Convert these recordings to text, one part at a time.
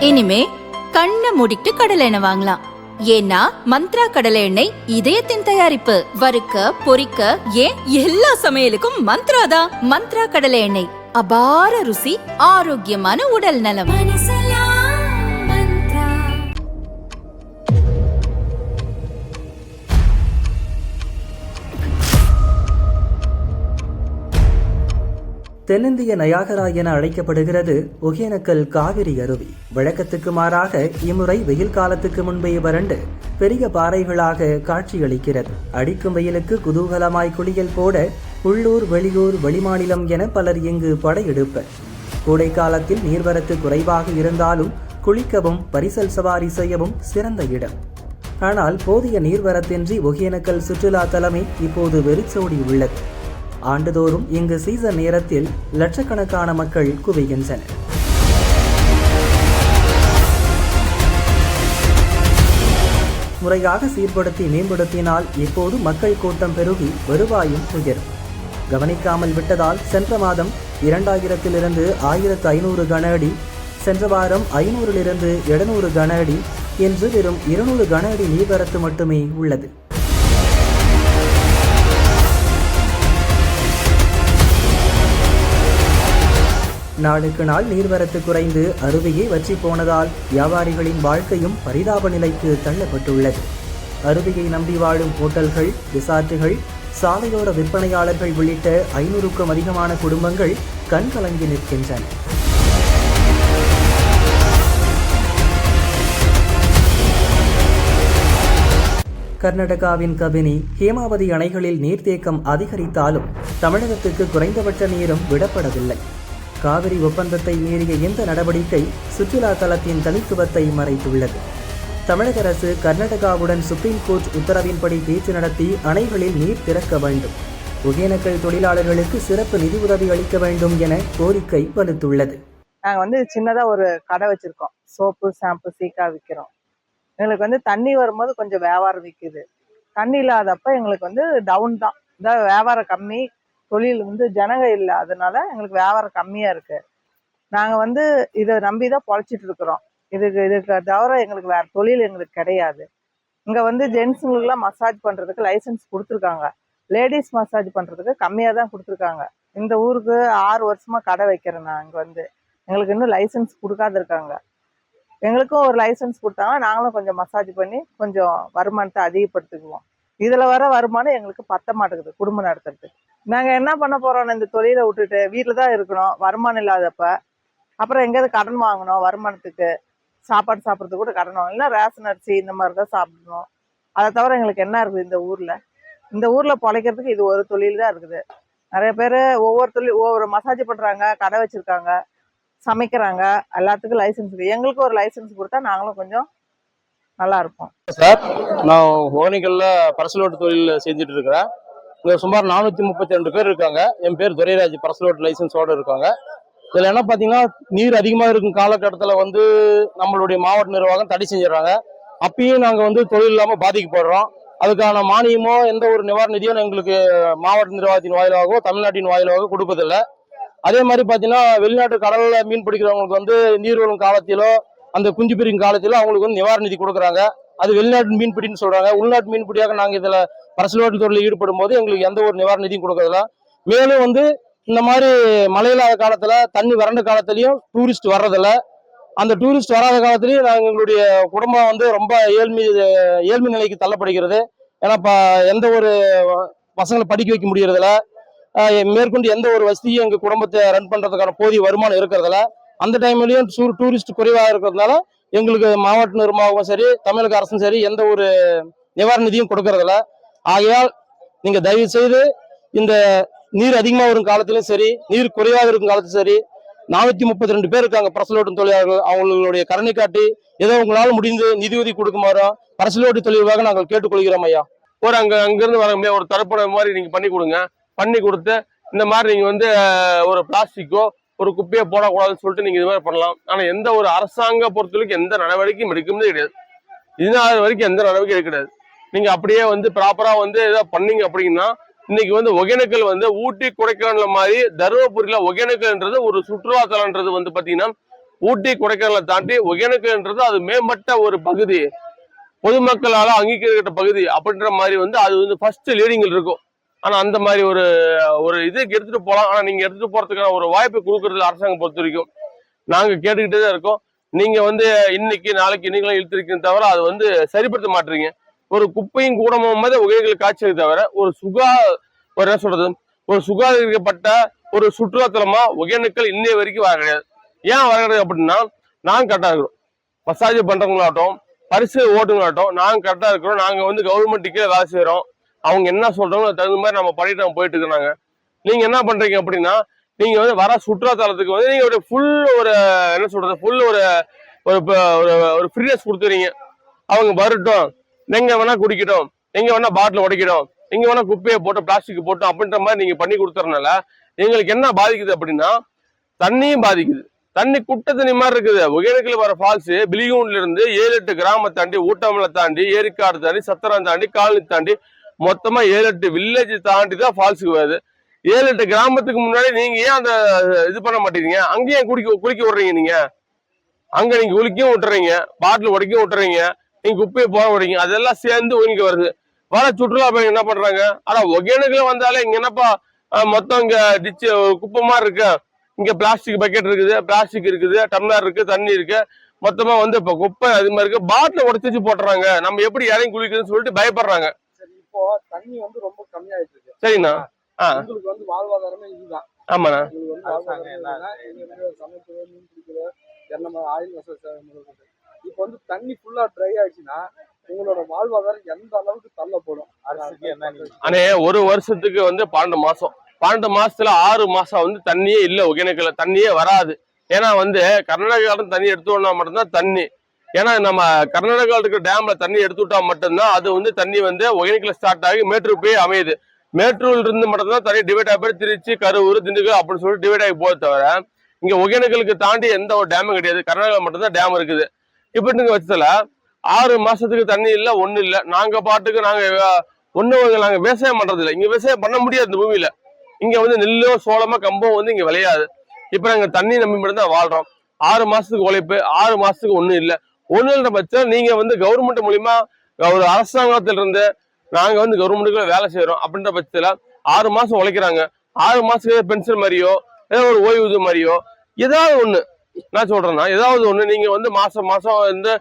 இனிமே கண்ணை மூடிட்டு கடலை எண்ணெய் வாங்கலாம். ஏன்னா மந்த்ரா கடலை எண்ணெய் இதயத்தின் தயாரிப்பு. வறுக்க பொரிக்க ஏன் எல்லா சமையலுக்கும் மந்த்ரா தான். மந்த்ரா கடலை எண்ணெய், அபார ருசி, ஆரோக்கியமான உடல் நலம். தென்னிந்திய நயாகரா என அழைக்கப்படுகிறது ஒகேனக்கல் காவிரி அருவி. வழக்கத்துக்கு மாறாக இம்முறை வெயில் காலத்துக்கு முன்பே வறண்டு பெரிய பாறைகளாக காட்சியளிக்கிறது. அடிக்கும் வெயிலுக்கு குதூகலமாய் குளியல் போட உள்ளூர், வெளியூர், வெளிமாநிலம் என பலர் இங்கு படையெடுப்பர். கோடை காலத்தில் நீர்வரத்து குறைவாக இருந்தாலும் குளிக்கவும் பரிசல் சவாரி செய்யவும் சிறந்த இடம். ஆனால் போதிய நீர்வரத்தின்றி ஒகேனக்கல் சுற்றுலா தலமே இப்போது வெறிச்சோடி உள்ளது. ஆண்டுதோறும் இங்கு சீசன் நேரத்தில் லட்சக்கணக்கான மக்கள் குவிகின்றனர். முறையாக சீர்படுத்தி மேம்படுத்தினால் இப்போது மக்கள் கூட்டம் பெருகி வருவாயும் உயரும். கவனிக்காமல் விட்டதால் சென்ற மாதம் 2000 1500 கன அடி, சென்ற வாரம் 500 700 கன அடி என்று வெறும் 200 கன அடி நீர்வரத்து மட்டுமே உள்ளது. நாளுக்கு நாள் நீர்வரத்து குறைந்து அருவியே வற்றி போனதால் வியாபாரிகளின் வாழ்க்கையும் பரிதாப நிலைக்கு தள்ளப்பட்டுள்ளது. அருவியை நம்பி வாழும் ஹோட்டல்கள், ரிசார்ட்டுகள், சாலையோர விற்பனையாளர்கள் உள்ளிட்ட 500க்கும் அதிகமான குடும்பங்கள் கண்கலங்கி நிற்கின்றன. கர்நாடகாவின் கபினி, ஹேமாவதி அணைகளில் நீர்த்தேக்கம் அதிகரித்தாலும் தமிழகத்துக்கு குறைந்தபட்ச நீரும் விடப்படவில்லை. காவிரி ஒப்பந்தத்தை மீறிய இந்த நடவடிக்கை சுற்றுலா தலத்தின் தனித்துவத்தை மறைத்துள்ளது. தமிழக அரசு கர்நாடகாவுடன் சுப்ரீம் கோர்ட் உத்தரவின்படி பேச்சு நடத்தி அணைகளில் நீர் திறக்க வேண்டும். ஒகேனக்கல் தொழிலாளர்களுக்கு சிறப்பு நிதி உதவி அளிக்க வேண்டும் என கோரிக்கை வலுத்துள்ளது. நாங்கள் சின்னதாக ஒரு கடை வச்சிருக்கோம். சோப்பு, ஷாம்பு, சீக்கா விற்கிறோம். எங்களுக்கு தண்ணி வரும்போது கொஞ்சம் வியாபாரம் விற்குது. தண்ணி இல்லாதப்ப எங்களுக்கு டவுன் தான். இந்த வியாபாரம் கம்மி, தொழில் ஜனங்க இல்லை, அதனால எங்களுக்கு வியாபாரம் கம்மியா இருக்கு. நாங்க இதை நம்பிதான் பொழைச்சிட்டு இருக்கிறோம். இதுக்கு தவிர எங்களுக்கு வேற தொழில் எங்களுக்கு கிடையாது. இங்க ஜென்ஸுங்களுக்குலாம் மசாஜ் பண்றதுக்கு லைசன்ஸ் கொடுத்துருக்காங்க. லேடிஸ் மசாஜ் பண்றதுக்கு கம்மியா தான் கொடுத்துருக்காங்க. இந்த ஊருக்கு 6 வருஷமா கடை வைக்கிறேன் நான். எங்களுக்கு இன்னும் லைசன்ஸ் கொடுக்காத இருக்காங்க. எங்களுக்கும் ஒரு லைசன்ஸ் கொடுத்தாங்கன்னா நாங்களும் கொஞ்சம் மசாஜ் பண்ணி கொஞ்சம் வருமானத்தை அதிகப்படுத்திக்குவோம். இதுல வர வருமானம் எங்களுக்கு பத்த மாட்டேங்குது குடும்பம் நடத்துறதுக்கு. நாங்க என்ன பண்ண போறோம்? இந்த தொழிலை விட்டுட்டு வீட்டுல தான் இருக்கணும். வருமானம் இல்லாதப்ப அப்புறம் எங்கேயாவது கடன் வாங்கணும். வருமானத்துக்கு சாப்பாடு சாப்பிட்றதுக்கு கூட கடன் வாங்கணும். இல்லை ரேஷன் அரிசி இந்த மாதிரி தான் சாப்பிடணும். அதை தவிர எங்களுக்கு என்ன இருக்குது இந்த ஊர்ல பொழைக்கிறதுக்கு இது ஒரு தொழில் தான் இருக்குது. நிறைய பேர் ஒவ்வொரு மசாஜ் பண்றாங்க, கடை வச்சிருக்காங்க, சமைக்கிறாங்க. எல்லாத்துக்கும் லைசன்ஸ் இருக்கு. எங்களுக்கு ஒரு லைசன்ஸ் கொடுத்தா நாங்களும் கொஞ்சம் நல்லா இருப்போம். சார், நான் ஒகேனக்கல்ல பரசலோட்டு தொழில் செஞ்சுட்டு இருக்கிறேன். இங்கே சுமார் 432 பேர் இருக்காங்க. என் பேர் துரைராஜ், பரசலோட்டு லைசன்ஸோட இருக்காங்க. இதில் என்ன பார்த்தீங்கன்னா, நீர் அதிகமாக இருக்கும் காலகட்டத்தில் நம்மளுடைய மாவட்ட நிர்வாகம் தடை செஞ்சிடறாங்க. அப்பயும் நாங்கள் தொழில் இல்லாமல் பாதிக்கப்படுறோம். அதுக்கான மானியமோ எந்த ஒரு நிவாரண நிதியும் எங்களுக்கு மாவட்ட நிர்வாகத்தின் வாயிலாகவோ தமிழ்நாட்டின் வாயிலாகவோ கொடுப்பதில்லை. அதே மாதிரி பார்த்தீங்கன்னா, வெளிநாட்டு கடலில் மீன் பிடிக்கிறவங்களுக்கு நீர்வரும் காலத்திலோ அந்த குஞ்சு பிரிக்கும் காலத்திலோ அவங்களுக்கு நிவாரண நிதி கொடுக்குறாங்க. அது வெளிநாட்டு மீன்பிடின்னு சொல்றாங்க. உள்நாட்டு மீன்பிடியாக நாங்கள் இதில் பரசலோட்டு தொழில் ஈடுபடும் போது எங்களுக்கு எந்த ஒரு நிவாரண நிதியும் கொடுக்கறதில்ல. மேலும் இந்த மாதிரி மழையில்லாத காலத்துல, தண்ணி வறண்ட காலத்திலையும் டூரிஸ்ட் வர்றதில்ல. அந்த டூரிஸ்ட் வராத காலத்திலையும் நாங்கள் எங்களுடைய குடும்பம் ரொம்ப ஏழ்மை நிலைக்கு தள்ளப்படுகிறது. ஏன்னா எந்த ஒரு பசங்களை படிக்க வைக்க முடியறதில்ல. மேற்கொண்டு எந்த ஒரு வசதியும் எங்கள் குடும்பத்தை ரன் பண்றதுக்கான போதிய வருமானம் இருக்கிறதில்ல. அந்த டைம்லயும் டூரிஸ்ட் குறைவாக இருக்கிறதுனால எங்களுக்கு மாவட்ட நிர்வாகமும் சரி, தமிழக அரசும் சரி எந்த ஒரு நிவாரண நிதியும் கொடுக்கறதில்ல. ஆகையால் நீங்க தயவு செய்து இந்த நீர் அதிகமாக வரும் காலத்திலும் சரி, நீர் குறைவாக இருக்கும் காலத்திலும் சரி, 432 பேர் இருக்காங்க பரசலோட்டு தொழிலாளர்கள். அவங்களுடைய கருணை காட்டி ஏதோ உங்களால் முடிந்து நிதியுதவி கொடுக்குமாறும் பரசலோட்டு தொழிலாக நாங்கள் கேட்டுக்கொள்கிறோம் ஐயா. அங்கிருந்து வர முடியாது, ஒரு தரப்பட மாதிரி நீங்க பண்ணி கொடுங்க. பண்ணி கொடுத்து இந்த மாதிரி நீங்க ஒரு பிளாஸ்டிக்கோ ஒரு குப்பையை போடக்கூடாதுன்னு சொல்லிட்டு நீங்க இது மாதிரி பண்ணலாம். ஆனா எந்த ஒரு அரசாங்க பொறுத்தவரைக்கும் எந்த நடவடிக்கையும் எடுக்குமே கிடையாது. இதனால வரைக்கும் எந்த நடவடிக்கை எடுக்கிறது. நீங்க அப்படியே ப்ராப்பரா ஏதாவது பண்ணீங்க அப்படின்னா, இன்னைக்கு ஒகேனக்கல் ஊட்டி கொடைக்கானல் மாதிரி தருமபுரியில ஒகேனக்கல்ன்றது ஒரு சுற்றுலாத்தலன்றது பாத்தீங்கன்னா ஊட்டி கொடைக்கானலை தாண்டி ஒகேனக்கல்ன்றது அது மேம்பட்ட ஒரு பகுதி, பொதுமக்களால அங்கீகரிக்கப்பட்ட பகுதி அப்படின்ற மாதிரி வந்து அது வந்து ஃபர்ஸ்ட் லீடிங்கில் இருக்கும். ஆனா அந்த மாதிரி ஒரு இதுக்கு எடுத்துட்டு போகலாம். ஆனா நீங்க எடுத்துட்டு போறதுக்கான ஒரு வாய்ப்பு கொடுக்கறது அரசாங்கம் பொறுத்த வரைக்கும் நாங்க கேட்டுக்கிட்டே தான் இருக்கோம். நீங்க வந்து இன்னைக்கு நாளைக்கு இன்னைக்கெல்லாம் இழுத்துருக்கீங்க தவிர அது வந்து சரிப்படுத்த மாட்டீங்க. ஒரு குப்பையும் கூடமும் மாதிரி ஒகேனக்கல் காட்சியை தவிர ஒரு என்ன சொல்றது, ஒரு சுகாதாரிக்கப்பட்ட ஒரு சுற்றுலாத்தலமா ஒகேனக்கல் இன்னைய வரைக்கும் வர கிடையாது. ஏன் வர கிடையாது அப்படின்னா நாங்க கரெக்டா இருக்கிறோம். மசாஜ் பண்றவங்களாகட்டும், பரிசு ஓட்டுங்களாகட்டும், நாங்க கரெக்டா இருக்கிறோம். நாங்க வந்து கவர்மெண்ட்டுக்கே வேலை செய்யறோம். அவங்க என்ன சொல்றாங்களோ அதுக்கு தகுந்த மாதிரி நம்ம பண்ணிட்டு நம்ம போயிட்டு இருக்கிறாங்க. நீங்க என்ன பண்றீங்க அப்படின்னா நீங்க வந்து வர சுற்றுலாத்தலத்துக்கு வந்து நீங்க ஒரு ஃபுல் ஒரு என்ன சொல்றது ஃபுல் ஒரு ஒரு ஃப்ரீனஸ் கொடுத்துறீங்க. அவங்க வரட்டும், எங்க வேணா குடிக்கட்டும், எங்க வேணா பாட்டில் உடைக்கட்டும், எங்க வேணா குப்பையை போட்டு பிளாஸ்டிக் போட்டோம் அப்படின்ற மாதிரி நீங்க பண்ணி கொடுத்துறதுனால எங்களுக்கு என்ன பாதிக்குது அப்படின்னா தண்ணியும் பாதிக்குது. தண்ணி குட்டை தண்ணி மாதிரி இருக்குது. ஒகேனக்கல் வர ஃபால்ஸ் பிலிகூன்ல இருந்து 7-8 கிராம தாண்டி, ஊட்டமலை தாண்டி, ஏரிக்காடு தாண்டி, சத்திரம் தாண்டி, காலனி தாண்டி, மொத்தமா 7-8 வில்லேஜ் தாண்டி தான் ஃபால்ஸுக்கு வருது. 7-8 கிராமத்துக்கு முன்னாடி நீங்க ஏன் அந்த இது பண்ண மாட்டேங்கிறீங்க? அங்கேயே குளிக்க விடுறீங்க. நீங்க அங்க நீங்க குளிக்கவும் விட்டுறீங்க, பாட்டில் உடைக்கவும் விட்டுறீங்க, நீங்க குப்பையை போக விடுறீங்க. அதெல்லாம் சேர்ந்து ஒதுங்க வருது. வர சுற்றுலா பயணிகள் என்ன பண்றாங்க? ஆனா ஒகேனக்கல் வந்தாலே இங்க என்னப்பா மொத்தம் இங்க டிச்சு குப்பை மாதிரி இருக்கு, இங்க பிளாஸ்டிக் பக்கெட் இருக்குது, பிளாஸ்டிக் இருக்குது, டம்ளர் இருக்கு, தண்ணி இருக்கு, மொத்தமா வந்து இப்ப குப்பை அது மாதிரி இருக்கு, பாட்டில உடச்சு வச்சு போட்டுறாங்க. நம்ம எப்படி இறங்கி குளிக்குதுன்னு சொல்லிட்டு பயப்படுறாங்க. இப்போ தண்ணி வந்து ரொம்ப கம்மியாயிட்டு இருக்கு. சரிண்ணா. உங்களுக்கு வந்து வாழ்வாதாரமே இதுதான். ஆமாண்ணா. உங்களுக்கு வந்து வாழ்வாதாரம் சமைப்பு, மீன் பிடிக்கிற, எண்ணெய், ஆயில் வசதி. இப்போ வந்து தண்ணி ஃபுல்லா ட்ரை ஆயிடுச்சுன்னா உங்களோட வாழ்வாதாரம் எந்த அளவுக்கு தள்ளப்படும்? அரசுக்கு என்ன? அண்ணே, ஒரு வருஷத்துக்கு வந்து 12 மாசம், 12 மாசத்துல 6 மாசம் வந்து தண்ணியே இல்ல. ஒகேனக்கல்ல தண்ணியே வராது. ஏன்னா வந்து கர்நாடகாவில் தண்ணி எடுத்துட்டோம்னா மட்டும்தான் தண்ணி. ஏன்னா நம்ம கர்நாடகாவில் இருக்கிற டேம்ல தண்ணி எடுத்துட்டா மட்டும்தான் அது வந்து தண்ணி வந்து ஒகேனக்கல்ல ஸ்டார்ட் ஆகி மேட்டூர் போய் அமையுது. மேட்டூர்ல இருந்து மட்டும்தான் தண்ணி டிவைட் ஆகி போய் திருச்சி, கரூர், திண்டுக்கல் அப்படின்னு சொல்லிட்டு டிவைட் ஆகி போக தவிர இங்க ஒகேனக்கலுக்கு தாண்டி எந்த ஒரு டேமும் கிடையாது. கர்நாடகா மட்டும்தான் டேம் இருக்குது. இப்படிங்க பட்சத்துல 6 மாசத்துக்கு தண்ணி இல்ல, ஒண்ணு இல்ல. நாங்க பாட்டுக்கு நாங்க விவசாயம் பண்றது இல்லை. இங்க விவசாயம் பண்ண முடியாது. இந்த பூமியில இங்க வந்து நெல்லோ, சோளமோ, கம்போ வந்து இங்க விளையாது. இப்ப நாங்க தண்ணி நம்பி மட்டும் தான் வாழ்றோம். 6 மாசத்துக்கு உழைப்பு, 6 மாசத்துக்கு ஒண்ணும் இல்ல. ஒண்ணுன்ற பட்சம் நீங்க வந்து கவர்மெண்ட் மூலியமா ஒரு அரசாங்கத்துல இருந்து நாங்க வந்து கவர்மெண்ட்டுக்குள்ள வேலை செய்யறோம் அப்படின்ற பட்சத்துல 6 மாசம் உழைக்கிறாங்க. 6 மாசத்துக்கு பென்ஷன் மாதிரியோ ஏதோ ஒரு ஓய்வூதிய மாதிரியோ ஏதாவது ஒண்ணு நான் சொல்றேன்னா ஏதாவது ஒண்ணு நீங்க வந்து மாசம் வந்து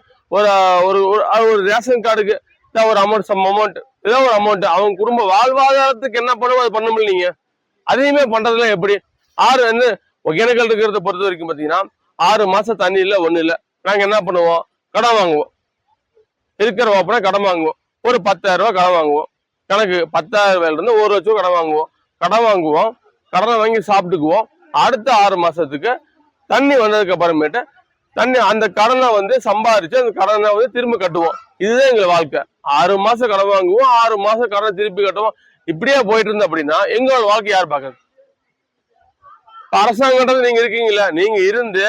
ஒரு ரேஷன் கார்டுக்கு ஒரு அமௌண்ட், சம் அமௌண்ட், ஏதோ ஒரு அமௌண்ட் அவங்க குடும்ப வாழ்வாதாரத்துக்கு என்ன பண்ணுவோம் அது பண்ண முடியலீங்க. அதையுமே பண்றதுல எப்படி? ஒகேனக்கல் இருக்கிறத பொறுத்த வரைக்கும் பாத்தீங்கன்னா 6 மாசம் தண்ணி இல்ல, ஒண்ணு இல்ல. நாங்க என்ன பண்ணுவோம்? கடன் வாங்குவோம். இருக்கிற வாப்பனா கடன் வாங்குவோம். ஒரு 10,000 ரூபாய் கடன் வாங்குவோம். கணக்கு 10,000 ரூபாயில இருந்து 1 லட்சம் கடன் வாங்குவோம். கடனை வாங்கி சாப்பிட்டுக்குவோம். அடுத்த 6 மாசத்துக்கு தண்ணி வந்ததுக்கு அப்புறமேட்டு தண்ணி அந்த கடனை வந்து சம்பாதிச்சு அந்த கடனை வந்து திரும்ப கட்டுவோம். இதுதான் எங்க வாழ்க்கை. 6 மாசம் கடன் வாங்குவோம், 6 மாசம் கடனை திருப்பி கட்டுவோம். இப்படியே போயிட்டு இருந்தோம் அப்படின்னா எங்களோட வாழ்க்கை யார் பாக்குறது? அரசாங்கத்தை நீங்க இருக்கீங்களா? நீங்க இருந்து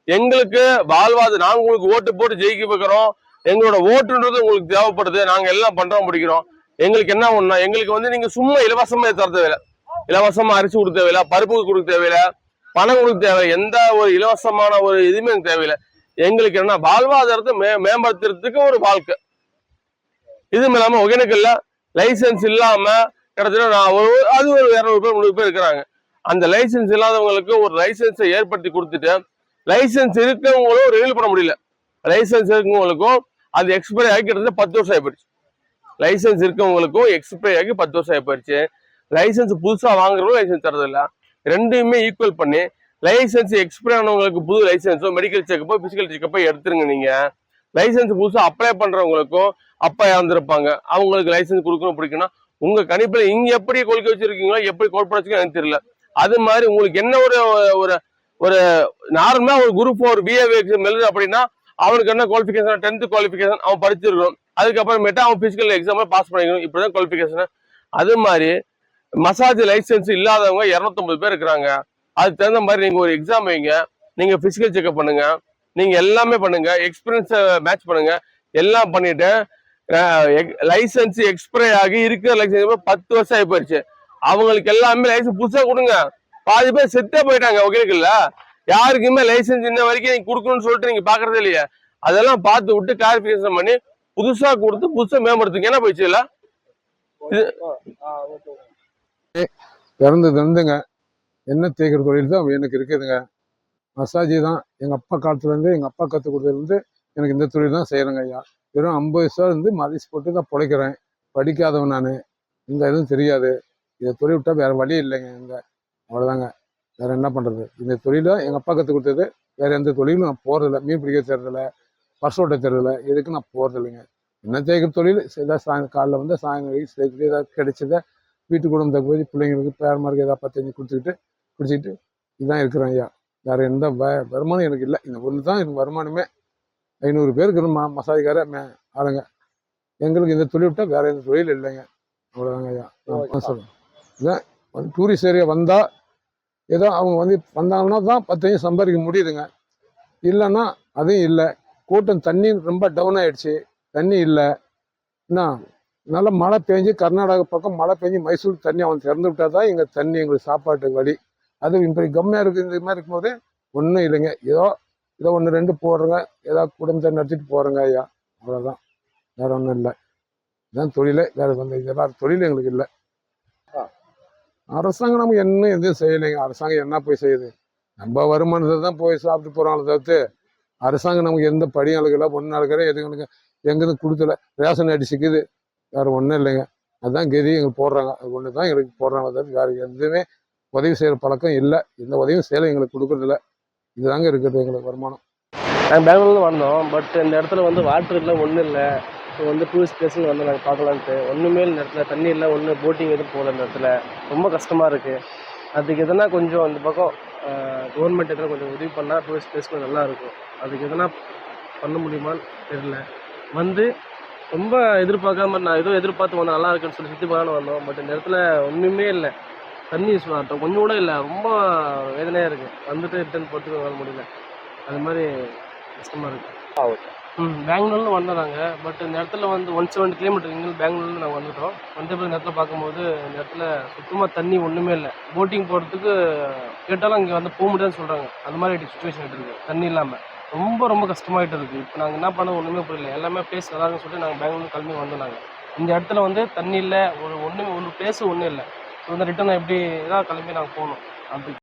எங்களுக்கு வாழ்வாதாரம், நாங்க உங்களுக்கு ஓட்டு போட்டு ஜெயிக்க வைக்கிறோம். எங்களோட ஓட்டுன்றது உங்களுக்கு தேவைப்படுது. நாங்க எல்லாம் பண்றோம், முடிக்கிறோம். எங்களுக்கு என்ன ஒண்ணா, எங்களுக்கு வந்து நீங்க சும்மா இலவசமா தர தேவையில்லை. இலவசமா அரிசி கொடுக்க தேவையில்லை, பருப்பு கொடுக்க தேவையில்லை, பணம் கொடுக்க தேவை, எந்த ஒரு இலவசமான ஒரு இதுவுமே எனக்கு தேவையில்லை. எங்களுக்கு என்ன வாழ்வாதாரத்தை மேம்படுத்துறதுக்கு ஒரு வாழ்க்கை. இதுவும் இல்லாம ஒகேனக்கல்ல லைசன்ஸ் இல்லாம கிட்டத்தட்ட அது ஒரு 200 பேர் 300 பேர் இருக்கிறாங்க. அந்த லைசன்ஸ் இல்லாதவங்களுக்கு ஒரு லைசன்ஸை ஏற்படுத்தி கொடுத்துட்டு லைசன்ஸ் இருக்கவங்களும் ரினியூல் பண்ண முடியல. லைசன்ஸ் இருக்கவங்களுக்கும் அது எக்ஸ்பைரி ஆகி கிட்டத்தட்ட 10 வருஷம் ஆயிடுச்சு. லைசன்ஸ் இருக்கவங்களுக்கும் எக்ஸ்பைரி ஆகி 10 வருஷம் ஆயிடுச்சு. லைசன்ஸ் புதுசா வாங்குறவங்களும் லைசன்ஸ் தரது இல்லை. ரெண்டுமே ஈக்குவல் பண்ணி லைசன்ஸ் எக்ஸ்பைரி ஆனவங்களுக்கு புது லைசன்ஸோ, மெடிக்கல் செக்கப்போ, பிசிக்கல் செக்கப்போ எடுத்துருங்க. நீங்க லைசன்ஸ் புதுசா அப்ளை பண்றவங்களுக்கும் அப்பா இறந்துருப்பாங்க, அவங்களுக்கு லைசன்ஸ் கொடுக்கணும். பிடிக்கணும் உங்க கணிப்புல இங்க எப்படி கொள்கை வச்சிருக்கீங்களோ, எப்படி கோட்பாடு வச்சிருக்கீங்க எனக்கு தெரியல. அது மாதிரி உங்களுக்கு என்ன ஒரு நார்மலா ஒரு குரூப் 4 BA எழுது அப்படின்னா அவனுக்கு என்ன குவாலிஃபிகேஷன்? 10th குவாலிஃபிகேஷன் அவன் படிச்சிருக்கணும். அதுக்கப்புறமேட்டு அவன் பிசிக்கல் எக்ஸாம் பாஸ் பண்ணிக்கணும். இப்படிதான் குவாலிஃபிகேஷன். அது மாதிரி மசாஜ் லைசன்ஸ் இல்லாதவங்க 250 பேர் இருக்கிறாங்க. அதுக்கு தகுந்த மாதிரி நீங்க ஒரு எக்ஸாம் வைங்க, நீங்க பிசிக்கல் செக்அப் பண்ணுங்க, நீங்க எல்லாமே பண்ணுங்க, எக்ஸ்பீரியன்ஸ் மேட்ச் பண்ணுங்க, எல்லாம் பண்ணிட்டு லைசன்ஸ் எக்ஸ்பைரி ஆகி இருக்கிற லைசன்ஸ் 10 வருஷம் ஆகி போயிடுச்சு. அவங்களுக்கு எல்லாமே லைசன்ஸ் புதுசா கொடுங்க. பாதி பேர் செத்தே போயிட்டாங்க ஒகேனக்கல்ல. யாருக்குமே லைசன்ஸ் இன்ன வரைக்கும் நீங்க கொடுக்கணும்னு சொல்லிட்டு நீங்க பாக்குறதே இல்லையா? அதெல்லாம் பார்த்து விட்டு கிளாரிபிகேஷன் பண்ணி புதுசா கொடுத்து புதுசா மேம்படுத்துங்க. என்ன போயிடுச்சு இல்ல பிறந்தது இருந்துங்க எண்ணெய் தேய்க்கிற தொழில் தான் எனக்கு இருக்குதுங்க. மசாஜி தான் எங்கள் அப்பா காலத்துலேருந்து எங்கள் அப்பா கற்றுக் கொடுத்ததுலேருந்து எனக்கு இந்த தொழில் தான் செய்கிறேங்க ஐயா. வெறும் 50 வயசா இருந்து மதிச்சு போட்டு தான் பிழைக்கிறேன். படிக்காதவன் நான், இந்த எதுவும் தெரியாது. இதை தொழில் விட்டால் வேறு வழி இல்லைங்க. இங்கே அவ்வளோதாங்க, வேறு என்ன பண்ணுறது? இந்த தொழிலை எங்கள் அப்பா கற்றுக் கொடுத்தது. வேறு எந்த தொழிலும் நான் போகிறதில்ல. மீன் பிடிக்க தெரிறதில்ல, பர்ஸ் ஓட்ட தெரிறதில்ல, எதுக்கு நான் போகிறதில்லைங்க. எண்ணெய் தேய்க்கிற தொழில் ஏதாவது காலைல வந்து சாயங்காலம் வரைக்கும் சேர்த்துட்டு ஏதாவது கிடைச்சதை வீட்டு குடும்பத்தை போய் பிள்ளைங்களுக்கு பேரமாருக்கு ஏதாவது 10 கொடுத்துக்கிட்டு குடிச்சிக்கிட்டு இதுதான் இருக்கிறேன் ஐயா. வேறு எந்த வருமானம் எனக்கு இல்லை. இந்த ஒன்று தான் எனக்கு வருமானமே. 500 பேருக்கு மசாஜிக்கார ஆளுங்க. எங்களுக்கு இந்த தொழில் விட்டால் வேறு எந்த தொழில் இல்லைங்க. அவ்வளோதாங்க ஐயா. சொல்லுங்கள். இதான் வந்து டூரிஸ்ட் ஏரியா வந்தால் ஏதோ அவங்க வந்து வந்தாங்கன்னா தான் 10 சம்பாதிக்க முடியுதுங்க. இல்லைன்னா அதுவும் இல்லை. கூட்டம் தண்ணி ரொம்ப டவுன் ஆகிடுச்சு. தண்ணி இல்லை. என்ன நல்லா மழை பெஞ்சு கர்நாடகா பக்கம் மழை பெஞ்சு மைசூர் தண்ணி அவன் திறந்து விட்டால் தான் எங்கள் தண்ணி எங்களுக்கு சாப்பாட்டுக்கு வழி. அது இப்படி கம்மியாக இருக்குது. இந்த மாதிரி இருக்கும்போது ஒன்றும் இல்லைங்க. ஏதோ 1 2 போடுறேங்க. ஏதாவது குடும்பத்தை நடத்திட்டு போகிறேங்க ஐயா. அவ்வளோதான், வேறு ஒன்றும் இல்லை. இதுதான் தொழிலே. வேறு வந்து இதெல்லாம் தொழில் எங்களுக்கு இல்லை. அரசாங்கம் நம்ம என்ன எதுவும் செய்யலைங்க. அரசாங்கம் என்ன போய் செய்யுது? நம்ம வருமானத்தை தான் போய் சாப்பிட்டு போகிறாங்களே தவிர்த்து அரசாங்கம் நமக்கு எந்த படியும் அழுகலை, ஒன்றும் அழுகிற எதுங்களுக்கு எங்கேருந்து கொடுத்துல ரேஷன் அடிச்சுக்குது. வேறு ஒன்றும் இல்லைங்க. அதுதான் கதி எங்களுக்கு போடுறாங்க. அது ஒன்று தான் எங்களுக்கு போடுறாங்க. அதாவது வேறு எதுவுமே உதவி செய்கிற பழக்கம் இல்லை. எந்த உதவியும் செய்யலை, எங்களுக்கு கொடுக்குறதில்ல. இதுதாங்க இருக்கிறது எங்களுக்கு வருமானம். நாங்கள் பெங்களூர்ல வந்தோம். பட் இந்த இடத்துல வந்து வாட்டர் இல்லை, ஒன்றும் இல்லை. இப்போ வந்து டூரிஸ்ட் பிளேஸ்னு வந்து நாங்கள் பார்க்கலான்ட்டு ஒன்றுமே இந்த இடத்துல தண்ணி இல்லை, ஒன்று போட்டிங் எதுவும் போகல. இந்த இடத்துல ரொம்ப கஷ்டமாக இருக்குது. அதுக்கு எதனா கொஞ்சம் இந்த பக்கம் கவர்மெண்ட் எதனா கொஞ்சம் உதவி பண்ணால் டூரிஸ்ட் பிளேஸ் கொஞ்சம் நல்லா இருக்கும். அதுக்கு எதனா பண்ண முடியுமான்னு தெரியல. வந்து ரொம்ப எதிர்பார்க்காம நான் ஏதோ எதிர்பார்த்து வந்தோம், நல்லா இருக்குன்னு சொல்லி சுற்றி பார்க்கணும் வந்தோம். பட் இந்த இடத்துல ஒன்றுமே இல்லை. தண்ணி கொஞ்சம் கூட இல்லை. ரொம்ப வேதனையாக இருக்குது. வந்துட்டு ரிட்டர்ன் போகிறதுக்கு வர முடியல. அது மாதிரி கஷ்டமாக இருக்குது. பெங்களூர்ல வந்தோம் நாங்கள். பட் இந்த இடத்துல வந்து 170 கிலோமீட்டர் இங்கே பெங்களூர்ல நாங்கள் வந்துட்டோம். வந்து இந்த இடத்துல பார்க்கும்போது இந்த இடத்துல சுத்தமாக தண்ணி ஒன்றுமே இல்லை. போட்டிங் போகிறதுக்கு கேட்டாலும் அங்கே வந்து போக முடியாதுன்னு சொல்கிறாங்க. அந்த மாதிரி சுச்சுவேஷன் இருக்குது தண்ணி இல்லாமல். ரொம்ப ரொம்ப கஷ்டமாயிட்டு இருக்குது. இப்போ நாங்கள் என்ன பண்ண ஒன்றுமே புரியல. எல்லாமே பிளேஸ் நல்லா இருக்குன்னு சொல்லிட்டு நாங்கள் பெங்களூர் கிளம்பி வந்தோம். நாங்கள் இந்த இடத்துல வந்து தண்ணி இல்லை, ஒரு பிளேஸு ஒன்றும் இல்லை. ஸோ வந்து ரிட்டர்ன் எப்படி தான் கிளம்பி நாங்கள் போகணும். அதுக்கு